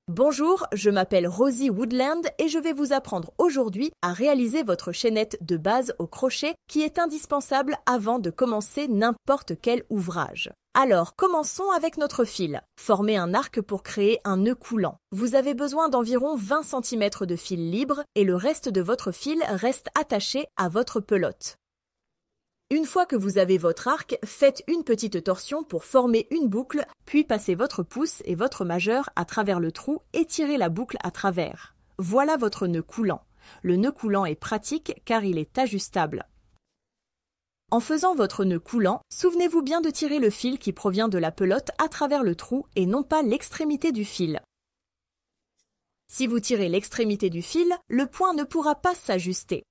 Bonjour, je m'appelle Rosie Woodland et je vais vous apprendre aujourd'hui à réaliser votre chaînette de base au crochet qui est indispensable avant de commencer n'importe quel ouvrage. Alors, commençons avec notre fil. Formez un arc pour créer un nœud coulant. Vous avez besoin d'environ 20 cm de fil libre et le reste de votre fil reste attaché à votre pelote. Une fois que vous avez votre arc, faites une petite torsion pour former une boucle, puis passez votre pouce et votre majeur à travers le trou et tirez la boucle à travers. Voilà votre nœud coulant. Le nœud coulant est pratique car il est ajustable. En faisant votre nœud coulant, souvenez-vous bien de tirer le fil qui provient de la pelote à travers le trou et non pas l'extrémité du fil. Si vous tirez l'extrémité du fil, le point ne pourra pas s'ajuster.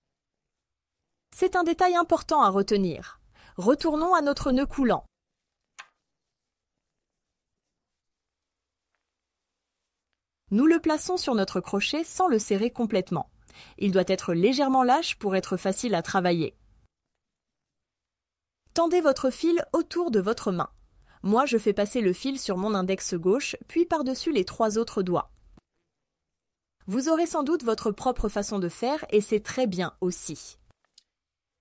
C'est un détail important à retenir. Retournons à notre nœud coulant. Nous le plaçons sur notre crochet sans le serrer complètement. Il doit être légèrement lâche pour être facile à travailler. Tendez votre fil autour de votre main. Moi, je fais passer le fil sur mon index gauche, puis par-dessus les 3 autres doigts. Vous aurez sans doute votre propre façon de faire et c'est très bien aussi.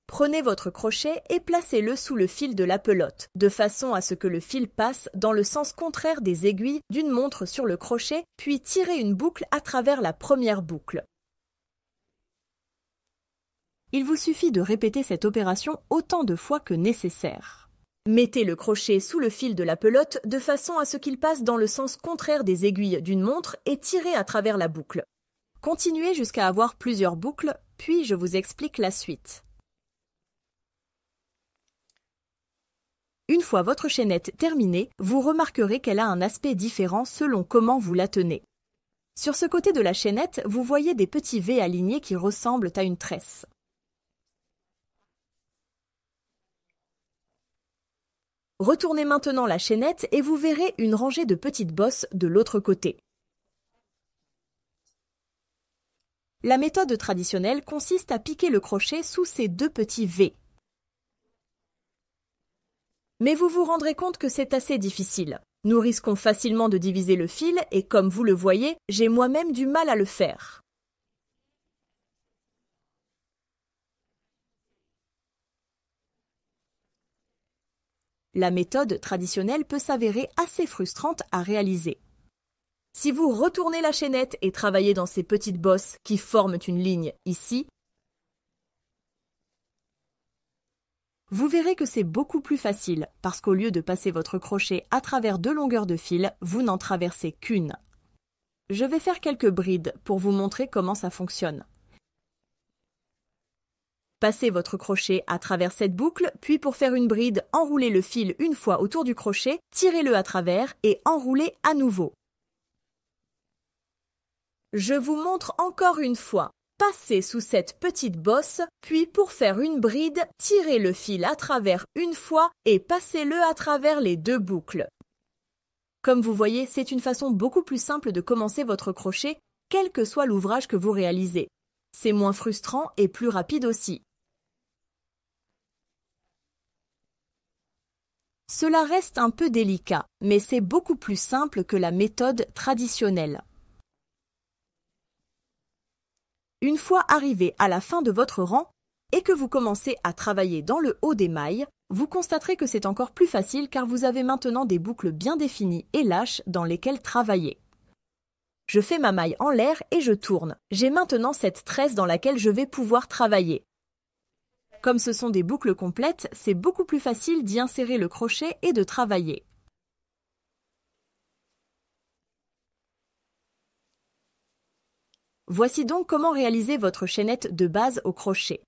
Prenez votre crochet et placez-le sous le fil de la pelote, de façon à ce que le fil passe dans le sens contraire des aiguilles d'une montre sur le crochet, puis tirez une boucle à travers la première boucle. Il vous suffit de répéter cette opération autant de fois que nécessaire. Mettez le crochet sous le fil de la pelote de façon à ce qu'il passe dans le sens contraire des aiguilles d'une montre et tirez à travers la boucle. Continuez jusqu'à avoir plusieurs boucles, puis je vous explique la suite. Une fois votre chaînette terminée, vous remarquerez qu'elle a un aspect différent selon comment vous la tenez. Sur ce côté de la chaînette, vous voyez des petits V alignés qui ressemblent à une tresse. Retournez maintenant la chaînette et vous verrez une rangée de petites bosses de l'autre côté. La méthode traditionnelle consiste à piquer le crochet sous ces deux petits V. Mais vous vous rendrez compte que c'est assez difficile. Nous risquons facilement de diviser le fil et comme vous le voyez, j'ai moi-même du mal à le faire. La méthode traditionnelle peut s'avérer assez frustrante à réaliser. Si vous retournez la chaînette et travaillez dans ces petites bosses qui forment une ligne ici, vous verrez que c'est beaucoup plus facile parce qu'au lieu de passer votre crochet à travers 2 longueurs de fil, vous n'en traversez qu'une. Je vais faire quelques brides pour vous montrer comment ça fonctionne. Passez votre crochet à travers cette boucle, puis pour faire une bride, enroulez le fil une fois autour du crochet, tirez-le à travers et enroulez à nouveau. Je vous montre encore une fois. Passez sous cette petite bosse, puis pour faire une bride, tirez le fil à travers une fois et passez-le à travers les 2 boucles. Comme vous voyez, c'est une façon beaucoup plus simple de commencer votre crochet, quel que soit l'ouvrage que vous réalisez. C'est moins frustrant et plus rapide aussi. Cela reste un peu délicat, mais c'est beaucoup plus simple que la méthode traditionnelle. Une fois arrivé à la fin de votre rang et que vous commencez à travailler dans le haut des mailles, vous constaterez que c'est encore plus facile car vous avez maintenant des boucles bien définies et lâches dans lesquelles travailler. Je fais ma maille en l'air et je tourne. J'ai maintenant cette tresse dans laquelle je vais pouvoir travailler. Comme ce sont des boucles complètes, c'est beaucoup plus facile d'y insérer le crochet et de travailler. Voici donc comment réaliser votre chaînette de base au crochet.